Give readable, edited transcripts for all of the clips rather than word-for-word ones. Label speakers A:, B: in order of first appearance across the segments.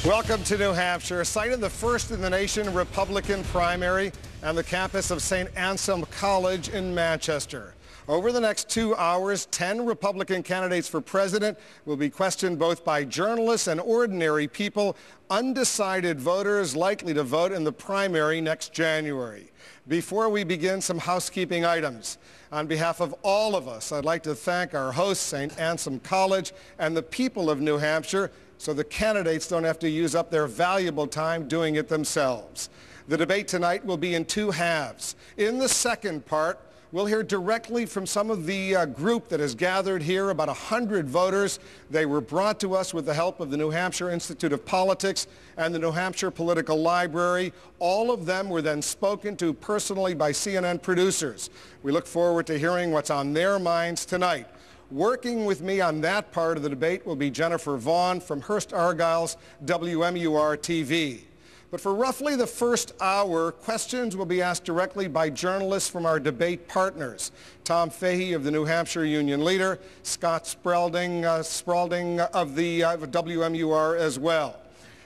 A: Welcome to New Hampshire, site of the first in the nation Republican primary and the campus of St. Anselm College in Manchester. Over the next 2 hours, 10 Republican candidates for president will be questioned both by journalists and ordinary people, undecided voters likely to vote in the primary next January. Before we begin, some housekeeping items. On behalf of all of us, I'd like to thank our host, St. Anselm College, and the people of New Hampshire, so the candidates don't have to use up their valuable time doing it themselves. The debate tonight will be in two halves. In the second part, we'll hear directly from some of the group that has gathered here, about 100 voters. They were brought to us with the help of the New Hampshire Institute of Politics and the New Hampshire Political Library. All of them were then spoken to personally by CNN producers. We look forward to hearing what's on their minds tonight. Working with me on that part of the debate will be Jennifer Vaughn from Hearst Argyle's WMUR-TV. But for roughly the first hour, questions will be asked directly by journalists from our debate partners. Tom Fahey of the New Hampshire Union Leader, Scott Spalding of the WMUR as well.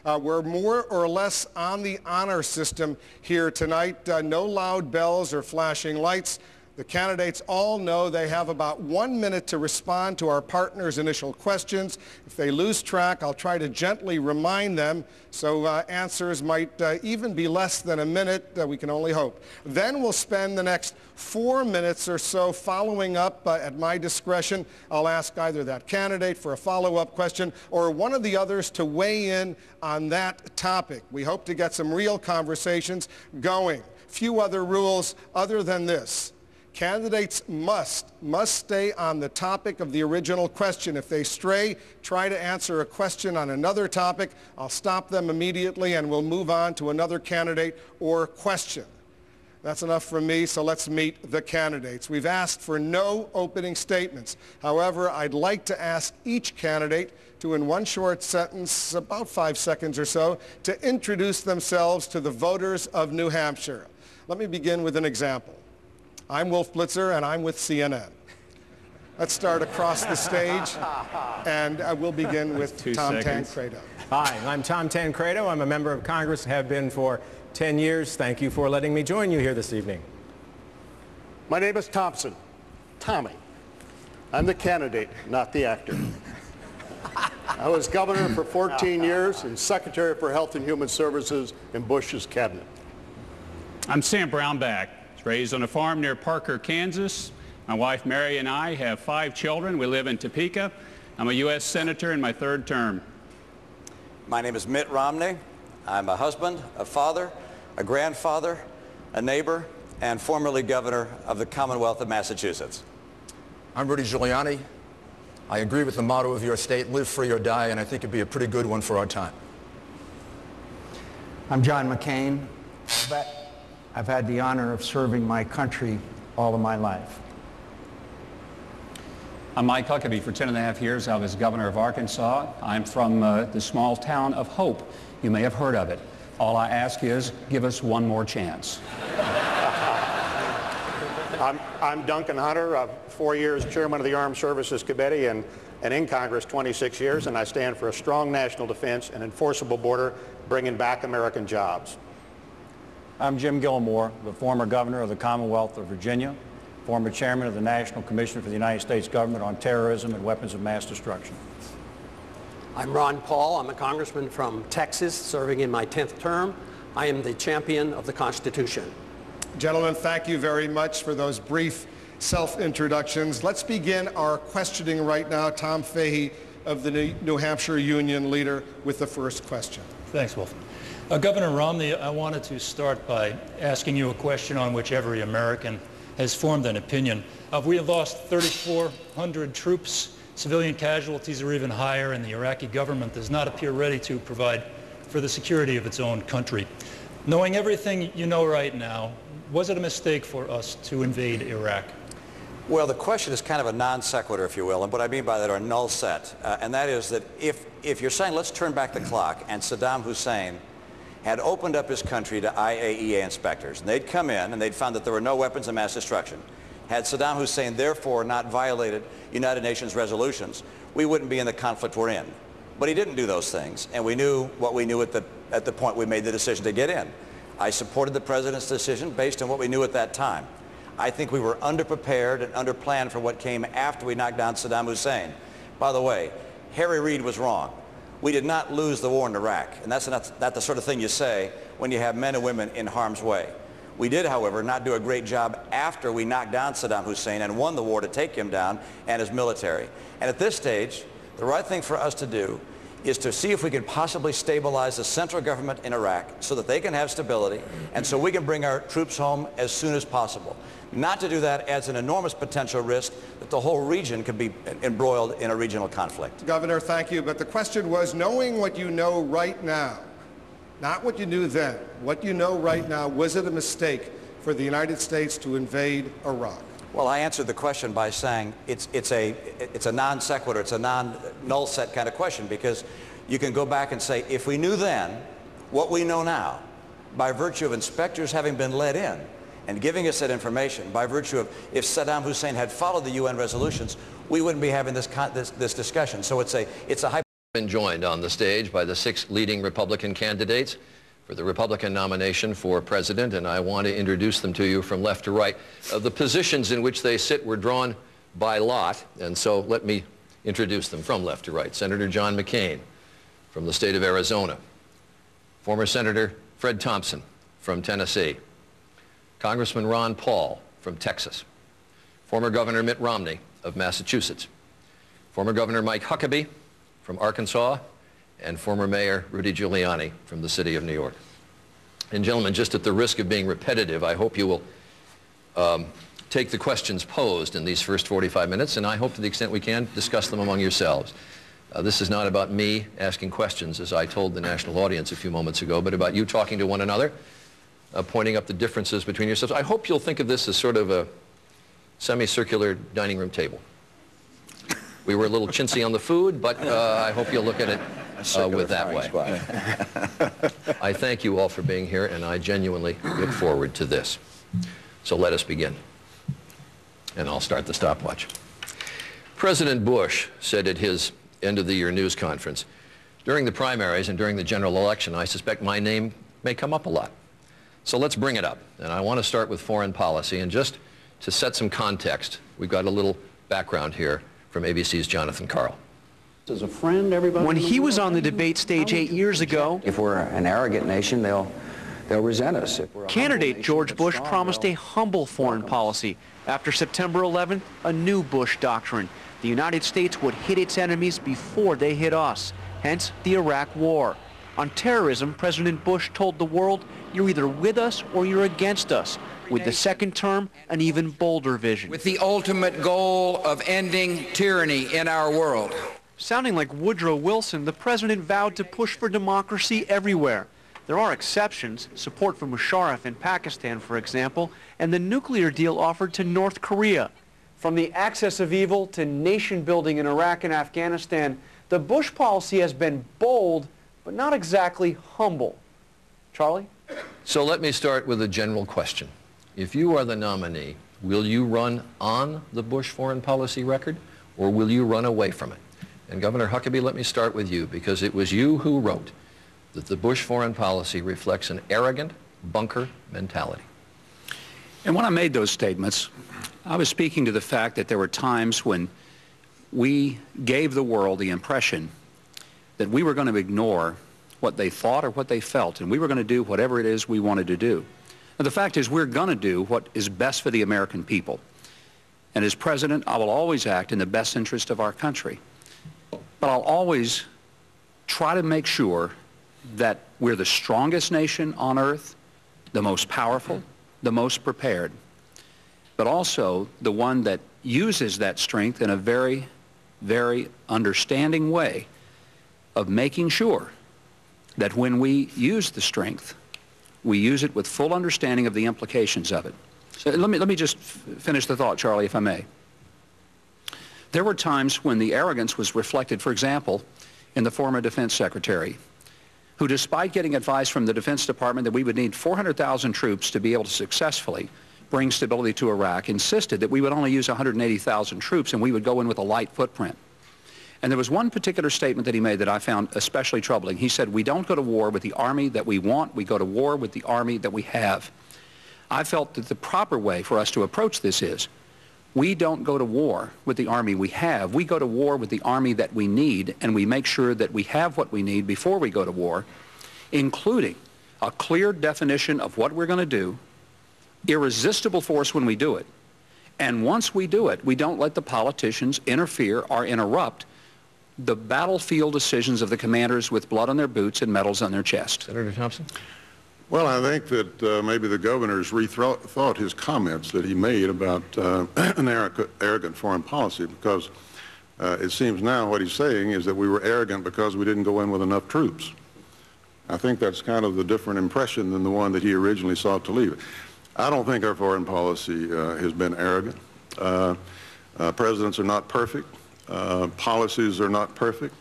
A: We're more or less on the honor system here tonight. No loud bells or flashing lights. The candidates all know they have about 1 minute to respond to our partners' initial questions. If they lose track, I'll try to gently remind them, so answers might even be less than a minute. We can only hope. Then we'll spend the next 4 minutes or so following up at my discretion. I'll ask either that candidate for a follow-up question or one of the others to weigh in on that topic. We hope to get some real conversations going. Few other rules other than this. Candidates must stay on the topic of the original question. If they stray, try to answer a question on another topic, I'll stop them immediately and we'll move on to another candidate or question. That's enough from me, so let's meet the candidates. We've asked for no opening statements. However, I'd like to ask each candidate to, in one short sentence, about 5 seconds or so, to introduce themselves to the voters of New Hampshire. Let me begin with an example. I'm Wolf Blitzer, and I'm with CNN. Let's start across the stage, and we'll begin with Tom Tancredo.
B: Hi, I'm Tom Tancredo. I'm a member of Congress, have been for 10 years. Thank you for letting me join you here this evening.
C: My name is Thompson, Tommy. I'm the candidate, not the actor. I was governor for 14 years and Secretary for Health and Human Services in Bush's cabinet.
D: I'm Sam Brownback. Raised on a farm near Parker, Kansas. My wife Mary and I have 5 children. We live in Topeka. I'm a U.S. Senator in my 3rd term.
E: My name is Mitt Romney. I'm a husband, a father, a grandfather, a neighbor, and formerly governor of the Commonwealth of Massachusetts.
F: I'm Rudy Giuliani. I agree with the motto of your state, live free or die, and I think it'd be a pretty good one for our time.
G: I'm John McCain. I've had the honor of serving my country all of my life.
H: I'm Mike Huckabee. For 10.5 years, I was governor of Arkansas. I'm from the small town of Hope. You may have heard of it. All I ask is, give us one more chance.
C: I'm Duncan Hunter, 4 years chairman of the Armed Services Committee and in Congress 26 years, and I stand for a strong national defense and enforceable border, bringing back American jobs.
I: I'm Jim Gilmore, the former governor of the Commonwealth of Virginia, former chairman of the National Commission for the United States Government on Terrorism and Weapons of Mass Destruction.
J: I'm Ron Paul. I'm a congressman from Texas, serving in my 10th term. I am the champion of the Constitution.
A: Gentlemen, thank you very much for those brief self-introductions. Let's begin our questioning right now. Tom Fahey of the New Hampshire Union Leader with the first question.
K: Thanks, Wolf. Governor Romney, I wanted to start by asking you a question on which every American has formed an opinion. We have lost 3,400 troops. Civilian casualties are even higher, and the Iraqi government does not appear ready to provide for the security of its own country. Knowing everything you know right now, was it a mistake for us to invade Iraq?
E: Well, the question is kind of a non sequitur, if you will, and what I mean by that are null set, and that is that if you're saying let's turn back the clock, and Saddam Hussein had opened up his country to IAEA inspectors, and they'd come in and they'd found that there were no weapons of mass destruction. Had Saddam Hussein therefore not violated United Nations resolutions, we wouldn't be in the conflict we're in. But he didn't do those things, and we knew what we knew at the point we made the decision to get in. I supported the president's decision based on what we knew at that time. I think we were underprepared and underplanned for what came after we knocked down Saddam Hussein. By the way, Harry Reid was wrong. We did not lose the war in Iraq, and that's not the sort of thing you say when you have men and women in harm's way. We did, however, not do a great job after we knocked down Saddam Hussein and won the war to take him down and his military. And at this stage, the right thing for us to do is to see if we can possibly stabilize the central government in Iraq so that they can have stability and so we can bring our troops home as soon as possible. Not to do that adds an enormous potential risk that the whole region could be embroiled in a regional conflict.
A: Governor, thank you. But the question was, knowing what you know right now, not what you knew then, what you know right now, was it a mistake for the United States to invade Iraq?
E: Well, I answered the question by saying it's a non sequitur, it's a null set kind of question, because you can go back and say, if we knew then what we know now, by virtue of inspectors having been let in and giving us that information, by virtue of if Saddam Hussein had followed the UN resolutions, we wouldn't be having this discussion. So it's a
L: been joined on the stage by the 6 leading Republican candidates for the Republican nomination for president, and I want to introduce them to you from left to right. The positions in which they sit were drawn by lot, and so let me introduce them from left to right. Senator John McCain from the state of Arizona. Former Senator Fred Thompson from Tennessee. Congressman Ron Paul from Texas. Former Governor Mitt Romney of Massachusetts. Former Governor Mike Huckabee from Arkansas, and former Mayor Rudy Giuliani from the city of New York. And gentlemen, just at the risk of being repetitive, I hope you will take the questions posed in these first 45 minutes, and I hope to the extent we can discuss them among yourselves. This is not about me asking questions, as I told the national audience a few moments ago, but about you talking to one another, pointing up the differences between yourselves. I hope you'll think of this as sort of a semicircular dining room table. We were a little chintzy on the food, but I hope you'll look at it with that way. I thank you all for being here, and I genuinely look forward to this. So let us begin. And I'll start the stopwatch. President Bush said at his end-of-the-year news conference, during the primaries and during the general election, I suspect my name may come up a lot. So let's bring it up. And I want to start with foreign policy. And just to set some context, we've got a little background here from ABC's Jonathan Karl.
M: As a friend, everybody. When he was on the debate stage 8 years ago,
N: if we're an arrogant nation, they'll resent us.
M: Candidate George Bush promised a humble foreign policy. After September 11th, a new Bush doctrine. The United States would hit its enemies before they hit us, hence the Iraq War. On terrorism, President Bush told the world, you're either with us or you're against us. With the second term, an even bolder vision.
N: With the ultimate goal of ending tyranny in our world.
M: Sounding like Woodrow Wilson, the president vowed to push for democracy everywhere. There are exceptions, support for Musharraf in Pakistan, for example, and the nuclear deal offered to North Korea. From the axis of evil to nation building in Iraq and Afghanistan, the Bush policy has been bold, but not exactly humble. Charlie?
L: So let me start with a general question. If you are the nominee, will you run on the Bush foreign policy record, or will you run away from it? And Governor Huckabee, let me start with you, because it was you who wrote that the Bush foreign policy reflects an arrogant bunker mentality.
H: And when I made those statements, I was speaking to the fact that there were times when we gave the world the impression that we were going to ignore what they thought or what they felt, and we were going to do whatever it is we wanted to do. Now, the fact is, we're going to do what is best for the American people. And as president, I will always act in the best interest of our country. But I'll always try to make sure that we're the strongest nation on earth, the most powerful, the most prepared, but also the one that uses that strength in a very, very understanding way of making sure that when we use the strength, we use it with full understanding of the implications of it. So let me just finish the thought, Charlie, if I may. There were times when the arrogance was reflected, for example, in the former Defense Secretary, who, despite getting advice from the Defense Department that we would need 400,000 troops to be able to successfully bring stability to Iraq, insisted that we would only use 180,000 troops and we would go in with a light footprint. And there was one particular statement that he made that I found especially troubling. He said, we don't go to war with the army that we want, we go to war with the army that we have. I felt that the proper way for us to approach this is, we don't go to war with the army we have, we go to war with the army that we need, and we make sure that we have what we need before we go to war, including a clear definition of what we're going to do, irresistible force when we do it, and once we do it, we don't let the politicians interfere or interrupt the battlefield decisions of the commanders with blood on their boots and medals on their chest.
L: Senator Thompson?
O: Well, I think that maybe the governor's rethought his comments that he made about an arrogant foreign policy, because it seems now what he's saying is that we were arrogant because we didn't go in with enough troops. I think that's kind of the different impression than the one that he originally sought to leave. I don't think our foreign policy has been arrogant. Presidents are not perfect. Policies are not perfect.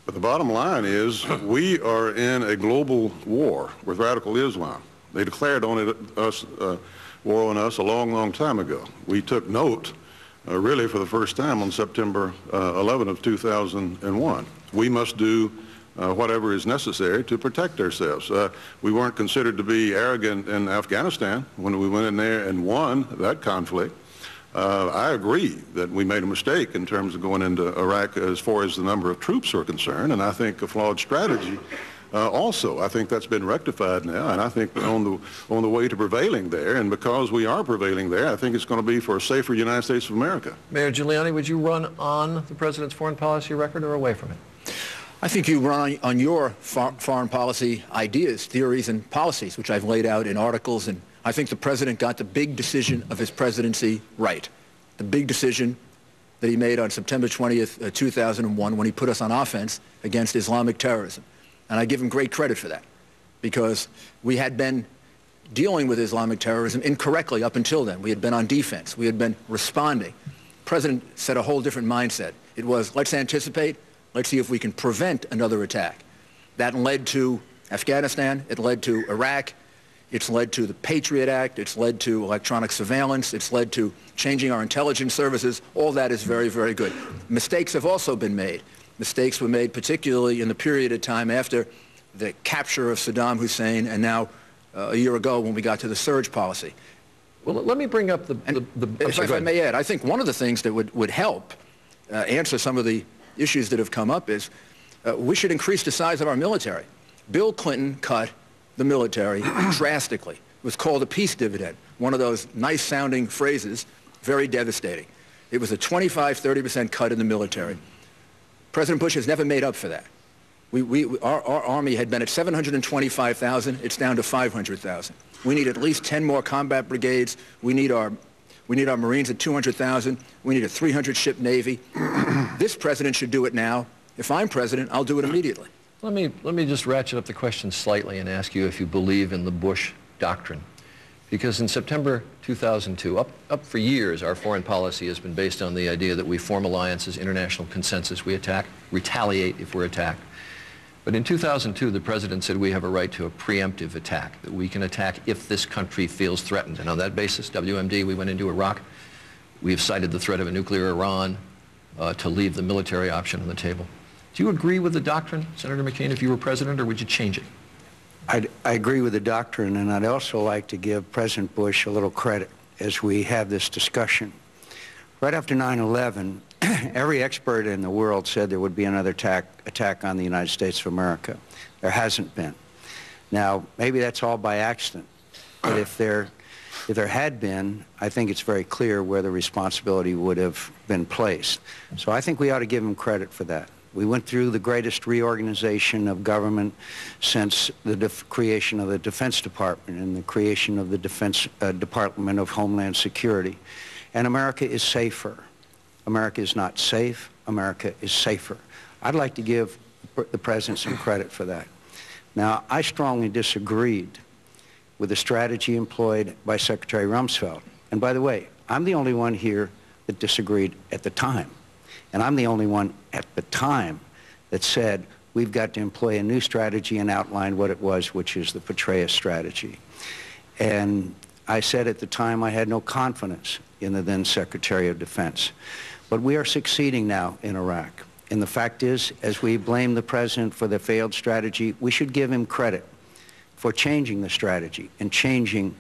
O: But the bottom line is we are in a global war with radical Islam. They declared war on us a long, long time ago. We took note, really for the first time, on September 11 of 2001. We must do whatever is necessary to protect ourselves. We weren't considered to be arrogant in Afghanistan when we went in there and won that conflict. I agree that we made a mistake in terms of going into Iraq as far as the number of troops are concerned, and I think a flawed strategy also. I think that's been rectified now, and I think we're on the way to prevailing there, and because we are prevailing there, I think it's going to be for a safer United States of America.
L: Mayor Giuliani, would you run on the president's foreign policy record or away from it?
F: I think you run on your foreign policy ideas, theories, and policies, which I've laid out in articles, and I think the president got the big decision of his presidency right. The big decision that he made on September 20th, 2001, when he put us on offense against Islamic terrorism. And I give him great credit for that, because we had been dealing with Islamic terrorism incorrectly up until then. We had been on defense. We had been responding. The president set a whole different mindset. It was, let's anticipate, let's see if we can prevent another attack. That led to Afghanistan. It led to Iraq. It's led to the Patriot Act. It's led to electronic surveillance. It's led to changing our intelligence services. All that is very, very good. Mistakes have also been made. Mistakes were made particularly in the period of time after the capture of Saddam Hussein and now a year ago when we got to the surge policy.
L: Well, let me bring up
F: if I may add, I think one of the things that would help answer some of the issues that have come up is we should increase the size of our military. Bill Clinton cut the military drastically. It was called a peace dividend, one of those nice-sounding phrases, very devastating. It was a 25-30% cut in the military. President Bush has never made up for that. Our Army had been at 725,000. It's down to 500,000. We need at least 10 more combat brigades. We need our Marines at 200,000. We need a 300-ship Navy. This president should do it now. If I'm president, I'll do it immediately.
L: Let me just ratchet up the question slightly and ask you if you believe in the Bush doctrine. Because in September 2002, up for years, our foreign policy has been based on the idea that we form alliances, international consensus, we attack, retaliate if we're attacked. But in 2002, the president said we have a right to a preemptive attack, that we can attack if this country feels threatened. And on that basis, WMD, we went into Iraq. We have cited the threat of a nuclear Iran to leave the military option on the table. Do you agree with the doctrine, Senator McCain, if you were president, or would you change it?
G: I agree with the doctrine, and I'd also like to give President Bush a little credit as we have this discussion. Right after 9/11, every expert in the world said there would be another attack on the United States of America. There hasn't been. Now, maybe that's all by accident, but if there had been, I think it's very clear where the responsibility would have been placed. So I think we ought to give him credit for that. We went through the greatest reorganization of government since the creation of the Defense Department and the creation of the Defense Department of Homeland Security. And America is safer. America is not safe. America is safer. I'd like to give the President some credit for that. Now, I strongly disagreed with the strategy employed by Secretary Rumsfeld. And by the way, I'm the only one here that disagreed at the time. And I'm the only one at the time that said we've got to employ a new strategy and outlined what it was, which is the Petraeus strategy. And I said at the time I had no confidence in the then Secretary of Defense. But we are succeeding now in Iraq. And the fact is, as we blame the president for the failed strategy, we should give him credit for changing the strategy and changing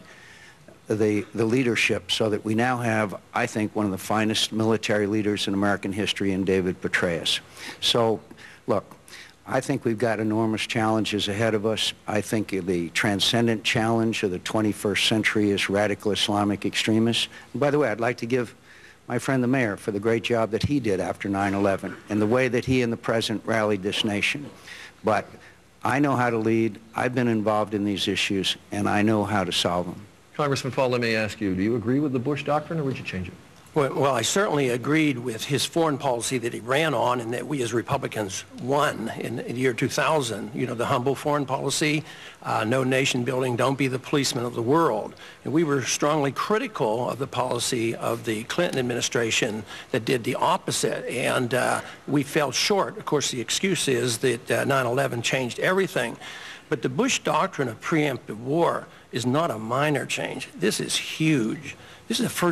G: the leadership so that we now have, I think, one of the finest military leaders in American history in David Petraeus. So, look, I think we've got enormous challenges ahead of us. I think the transcendent challenge of the 21st century is radical Islamic extremists. And by the way, I'd like to give my friend the mayor for the great job that he did after 9/11 and the way that he and the president rallied this nation. But I know how to lead. I've been involved in these issues, and I know how to solve them.
L: Congressman Paul, let me ask you, do you agree with the Bush doctrine, or would you change it?
J: Well, I certainly agreed with his foreign policy that he ran on and that we as Republicans won in the year 2000. You know, the humble foreign policy, no nation building, don't be the policeman of the world. And we were strongly critical of the policy of the Clinton administration that did the opposite. And we fell short. Of course, the excuse is that 9/11 changed everything. But the Bush doctrine of preemptive war is not a minor change. This is huge. This is the first